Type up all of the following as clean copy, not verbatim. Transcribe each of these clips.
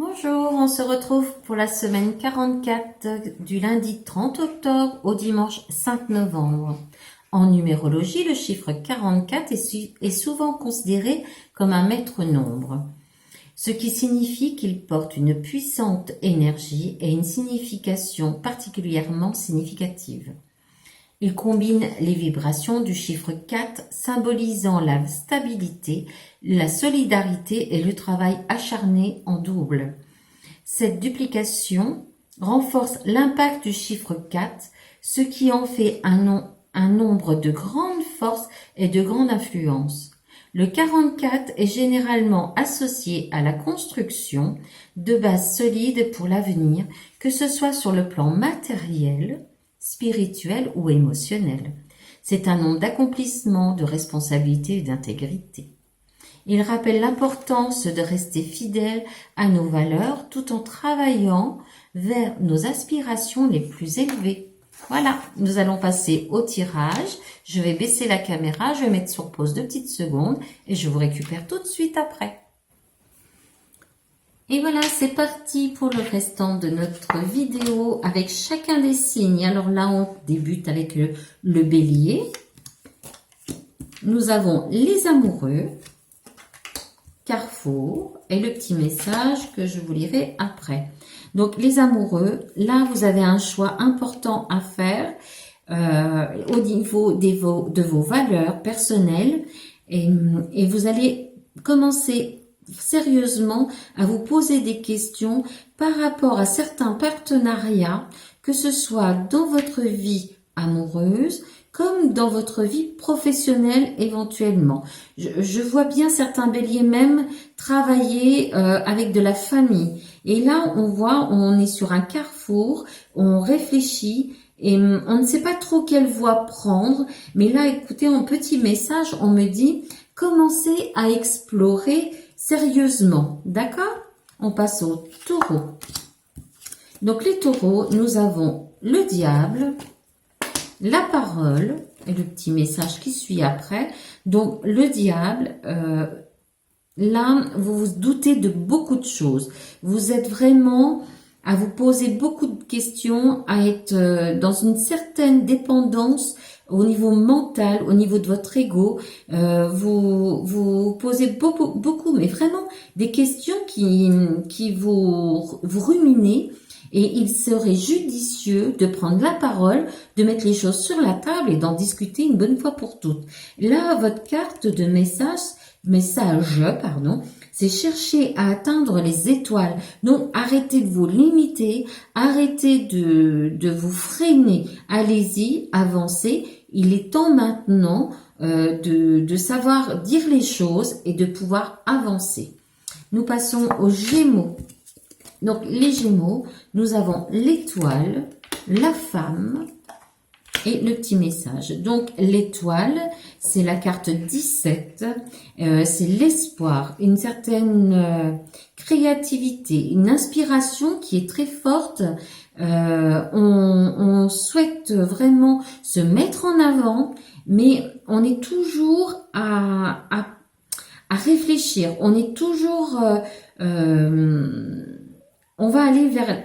Bonjour, on se retrouve pour la semaine 44 du lundi 30 octobre au dimanche 5 novembre. En numérologie, le chiffre 44 est souvent considéré comme un maître nombre, ce qui signifie qu'il porte une puissante énergie et une signification particulièrement significative. Il combine les vibrations du chiffre 4 symbolisant la stabilité, la solidarité et le travail acharné en double. Cette duplication renforce l'impact du chiffre 4, ce qui en fait un nombre de grande force et de grande influence. Le 44 est généralement associé à la construction de bases solides pour l'avenir, que ce soit sur le plan matériel, spirituel ou émotionnel. C'est un nombre d'accomplissement, de responsabilité et d'intégrité. Il rappelle l'importance de rester fidèle à nos valeurs tout en travaillant vers nos aspirations les plus élevées. Voilà, nous allons passer au tirage. Je vais baisser la caméra, je vais mettre sur pause 2 petites secondes et je vous récupère tout de suite après. Et voilà, c'est parti pour le restant de notre vidéo avec chacun des signes. Alors là, on débute avec le bélier. Nous avons les amoureux, Carrefour et le petit message que je vous lirai après. Donc les amoureux, là vous avez un choix important à faire au niveau de vos valeurs personnelles et vous allez commencer sérieusement à vous poser des questions par rapport à certains partenariats, que ce soit dans votre vie amoureuse comme dans votre vie professionnelle éventuellement. Je vois bien certains béliers même travailler avec de la famille. Et là, on est sur un carrefour, on réfléchit et on ne sait pas trop quelle voie prendre. Mais là, écoutez, en petit message, on me dit, commencez à explorer sérieusement. D'accord? On passe au taureau. Donc les taureaux, nous avons le diable, la parole et le petit message qui suit après. Donc le diable, là vous vous doutez de beaucoup de choses. Vous êtes vraiment à vous poser beaucoup de questions, à être dans une certaine dépendance au niveau mental, au niveau de votre ego. Vous posez beaucoup, mais vraiment des questions qui vous ruminez. Et il serait judicieux de prendre la parole, de mettre les choses sur la table et d'en discuter une bonne fois pour toutes. Là, votre carte de message, c'est chercher à atteindre les étoiles. Donc, arrêtez de vous limiter, arrêtez de vous freiner. Allez-y, avancez. Il est temps maintenant de savoir dire les choses et de pouvoir avancer. Nous passons aux Gémeaux. Donc, les Gémeaux, nous avons l'étoile, la femme et le petit message. Donc, l'étoile, c'est la carte 17, c'est l'espoir, une certaine créativité, une inspiration qui est très forte. On souhaite vraiment se mettre en avant, mais on est toujours à réfléchir. On est toujours... on va aller vers...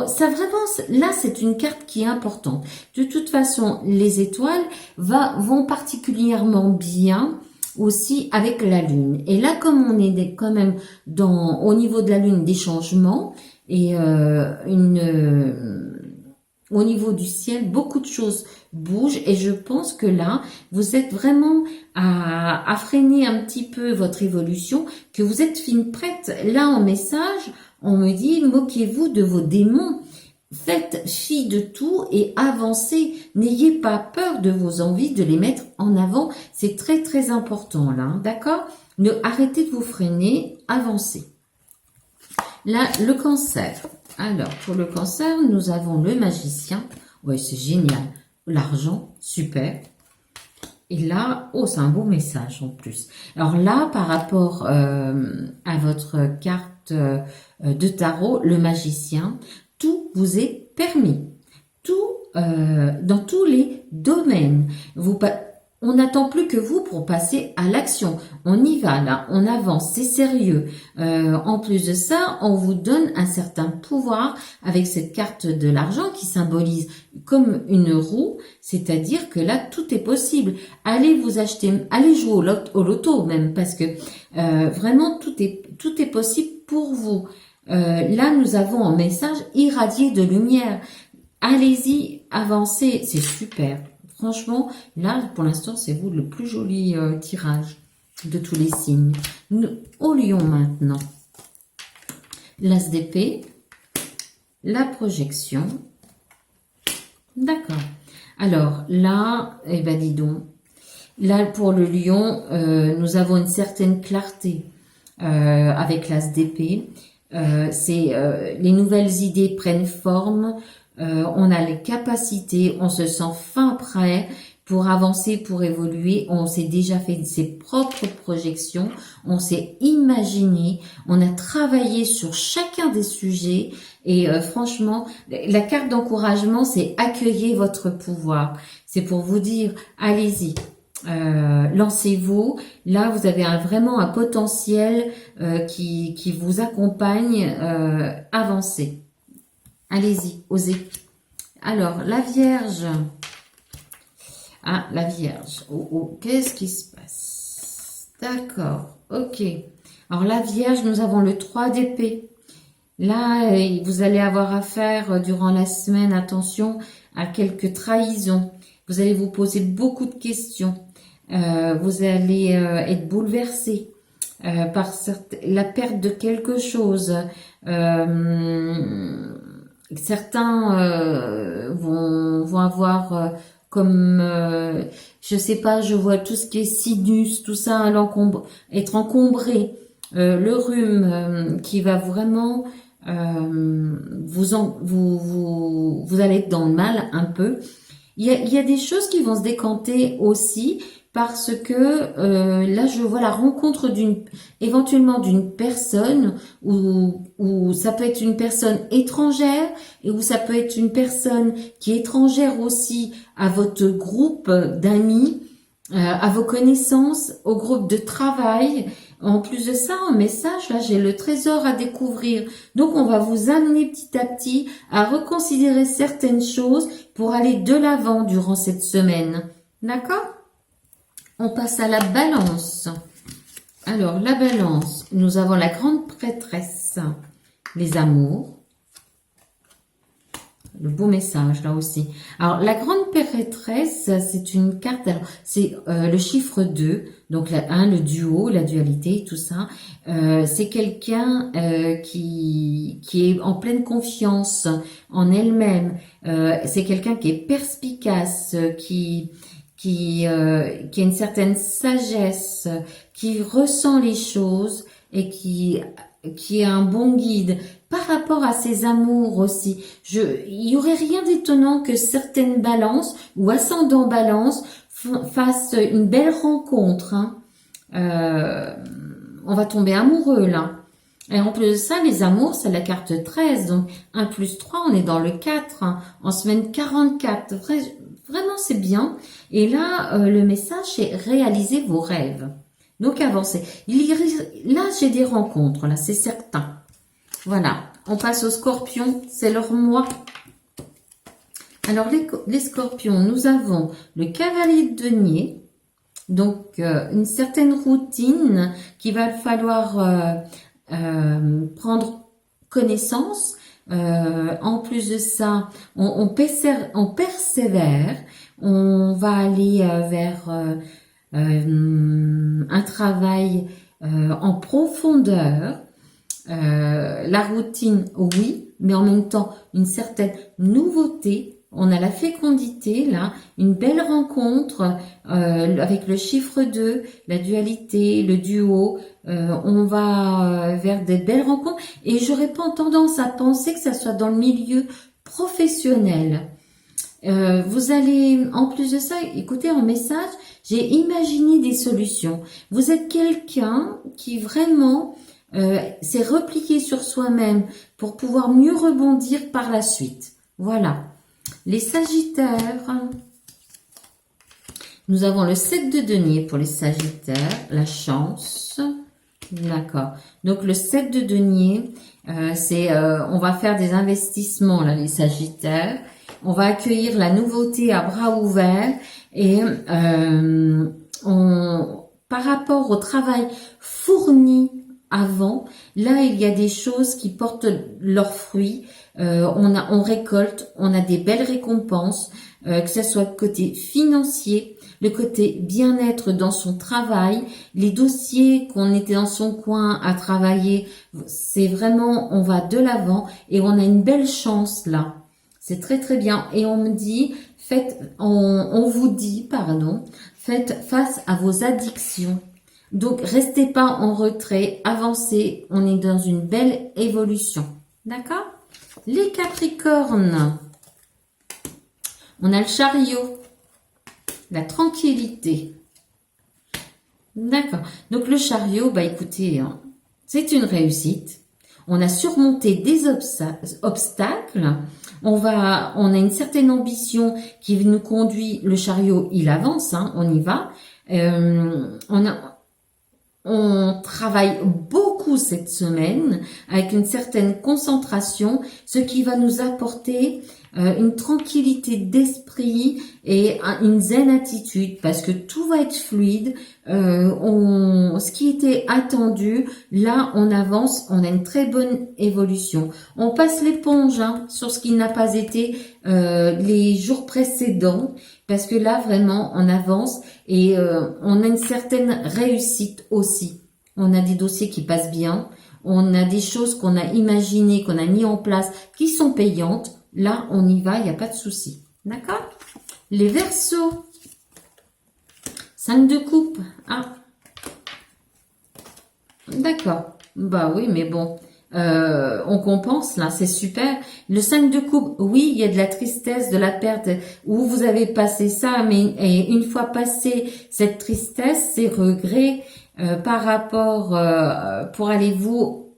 Ça vraiment, là, c'est une carte qui est importante. De toute façon, les étoiles vont particulièrement bien aussi avec la Lune. Et là, comme on est quand même au niveau de la Lune des changements et au niveau du ciel, beaucoup de choses bougent et je pense que là, vous êtes vraiment à freiner un petit peu votre évolution, que vous êtes prête. Là, en message, on me dit, moquez-vous de vos démons, faites fi de tout et avancez. N'ayez pas peur de vos envies, de les mettre en avant. C'est très, très important là, d'accord? Arrêtez de vous freiner, avancez. Là, le cancer. Alors, pour le cancer, nous avons le magicien. Ouais, c'est génial. L'argent, super. Et là, oh, c'est un beau message en plus. Alors là, par rapport à votre carte de tarot, le magicien, tout vous est permis. Tout, dans tous les domaines. on n'attend plus que vous pour passer à l'action. On y va là, on avance, c'est sérieux. En plus de ça, on vous donne un certain pouvoir avec cette carte de l'argent qui symbolise comme une roue, c'est-à-dire que là, tout est possible. Allez vous acheter, allez jouer au loto même, parce que vraiment, tout est possible pour vous. Là, nous avons un message irradié de lumière. Allez-y, avancez, c'est super. Franchement, là, pour l'instant, c'est vous le plus joli tirage de tous les signes. Au lion maintenant. L'as d'épée, la projection. D'accord. Alors, là, eh ben dis donc. Là, pour le lion, nous avons une certaine clarté avec l'as d'épée. Les nouvelles idées prennent forme. On a les capacités, on se sent fin prêt pour avancer, pour évoluer. On s'est déjà fait ses propres projections, on s'est imaginé, on a travaillé sur chacun des sujets et franchement, la carte d'encouragement, c'est accueillir votre pouvoir. C'est pour vous dire, allez-y. Lancez-vous. Là, vous avez vraiment un potentiel qui vous accompagne. Avancez. Allez-y, osez. Alors, la Vierge. Ah, la Vierge. Oh, qu'est-ce qui se passe? D'accord, ok. Alors, la Vierge, nous avons le 3 d'épée. Là, vous allez avoir affaire durant la semaine, attention, à quelques trahisons. Vous allez vous poser beaucoup de questions. Vous allez être bouleversé par la perte de quelque chose. Certains vont avoir comme je sais pas, je vois tout ce qui est sinus, tout ça être encombré, le rhume qui va vraiment vous allez être dans le mal un peu. Il y a des choses qui vont se décanter aussi parce que là je vois la rencontre éventuellement d'une personne ou ça peut être une personne étrangère et ou ça peut être une personne qui est étrangère aussi à votre groupe d'amis, à vos connaissances, au groupe de travail. En plus de ça, un message, là j'ai le trésor à découvrir. Donc on va vous amener petit à petit à reconsidérer certaines choses pour aller de l'avant durant cette semaine. D'accord ? On passe à la Balance. Alors, la Balance, nous avons la grande prêtresse, les amours. Le beau message, là aussi. Alors, la grande prêtresse, c'est une carte, alors c'est le chiffre 2, donc le duo, la dualité, tout ça. C'est quelqu'un qui est en pleine confiance en elle-même. C'est quelqu'un qui est perspicace, qui a une certaine sagesse, qui ressent les choses et qui est un bon guide par rapport à ses amours aussi. Il y aurait rien d'étonnant que certaines balances ou ascendants balance fassent une belle rencontre. Hein. On va tomber amoureux là. Et en plus de ça, les amours, c'est la carte 13. Donc 1 plus 3, on est dans le 4. Hein, en semaine 44. Vraiment, c'est bien. Et là, le message, c'est réaliser vos rêves. Donc, avancez. Là, j'ai des rencontres, là, c'est certain. Voilà. On passe aux scorpions. C'est leur mois. Alors, les scorpions, nous avons le cavalier de denier. Donc, une certaine routine qu'il va falloir prendre connaissance. En plus de ça, on persévère, on va aller vers un travail en profondeur. La routine, oui, mais en même temps, une certaine nouveauté. On a la fécondité, là, une belle rencontre avec le chiffre 2, la dualité, le duo. On va vers des belles rencontres. Et j'aurais pas tendance à penser que ça soit dans le milieu professionnel. Vous allez, en plus de ça, écoutez en message, j'ai imaginé des solutions. Vous êtes quelqu'un qui vraiment s'est replié sur soi-même pour pouvoir mieux rebondir par la suite. Voilà. Les Sagittaires, Nous avons le 7 de denier pour les sagittaires, la chance. D'accord. Donc le 7 de denier, on va faire des investissements là, les sagittaires. On va accueillir la nouveauté à bras ouverts et par rapport au travail fourni avant, là il y a des choses qui portent leurs fruits. On récolte, on a des belles récompenses, que ce soit le côté financier, le côté bien-être dans son travail, les dossiers qu'on était dans son coin à travailler, c'est vraiment, on va de l'avant et on a une belle chance là. C'est très très bien. Et on me dit, on vous dit, pardon, faites face à vos addictions. Donc, restez pas en retrait, avancez, on est dans une belle évolution. D'accord? Les Capricornes, on a le chariot, la tranquillité. D'accord. Donc, le chariot, bah écoutez, hein, c'est une réussite. On a surmonté des obstacles. On a une certaine ambition qui nous conduit. Le chariot, il avance, hein, on y va. On travaille beaucoup cette semaine avec une certaine concentration, ce qui va nous apporter une tranquillité d'esprit et une zen attitude parce que tout va être fluide. Ce qui était attendu, là on avance, on a une très bonne évolution. On passe l'éponge sur ce qui n'a pas été les jours précédents parce que là vraiment on avance et on a une certaine réussite aussi. On a des dossiers qui passent bien, on a des choses qu'on a imaginées, qu'on a mis en place qui sont payantes. Là, on y va, il n'y a pas de souci. D'accord? Les Verseaux. 5 de coupe. Ah. D'accord. Bah oui, mais bon. On compense, là, c'est super. Le 5 de coupe, oui, il y a de la tristesse, de la perte, où vous avez passé ça, mais une fois passé cette tristesse, ces regrets, par rapport, pour aller vous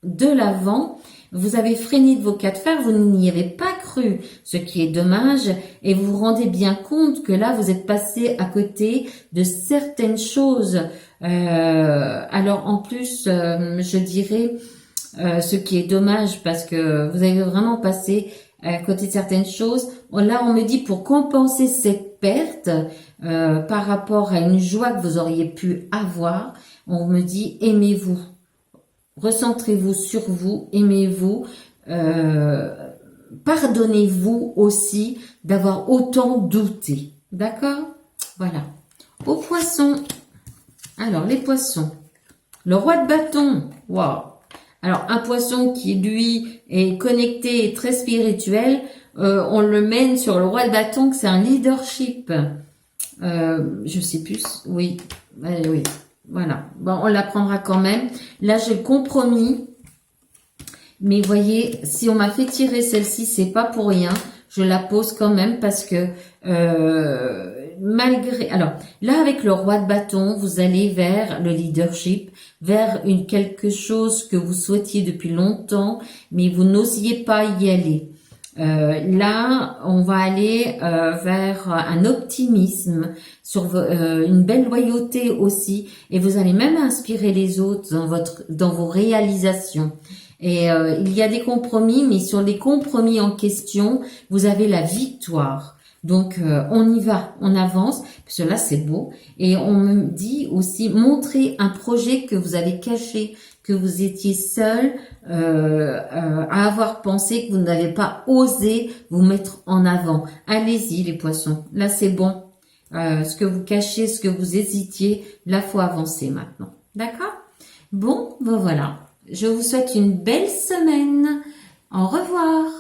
de l'avant, vous avez freiné de vos quatre fers, vous n'y avez pas cru, ce qui est dommage, et vous vous rendez bien compte que là, vous êtes passé à côté de certaines choses. Alors, en plus, je dirais, ce qui est dommage, parce que vous avez vraiment passé à côté de certaines choses. Là, on me dit, pour compenser cette perte, par rapport à une joie que vous auriez pu avoir, on me dit, aimez-vous. Recentrez-vous sur vous, aimez-vous, pardonnez-vous aussi d'avoir autant douté. D'accord? Voilà. Aux poissons. Alors, les poissons. Le roi de bâton. Waouh! Alors, un poisson qui, lui, est connecté et très spirituel, on le mène sur le roi de bâton, que c'est un leadership. Je sais plus. Oui. Oui. Voilà, bon, on l'apprendra quand même. Là, j'ai le compromis. Mais voyez, si on m'a fait tirer celle-ci, c'est pas pour rien. Je la pose quand même parce que malgré... Alors, là, avec le roi de bâton, vous allez vers le leadership, vers quelque chose que vous souhaitiez depuis longtemps, mais vous n'osiez pas y aller. Là, on va aller vers un optimisme, sur une belle loyauté aussi, et vous allez même inspirer les autres dans vos réalisations. Et il y a des compromis, mais sur les compromis en question, vous avez la victoire. Donc, on y va, on avance, parce que là, c'est beau. Et on me dit aussi, montrez un projet que vous avez caché, que vous étiez seul à avoir pensé, que vous n'avez pas osé vous mettre en avant. Allez-y, les poissons. Là, c'est bon. Ce que vous cachez, ce que vous hésitiez, là, faut avancer maintenant. D'accord? Bon, ben voilà. Je vous souhaite une belle semaine. Au revoir.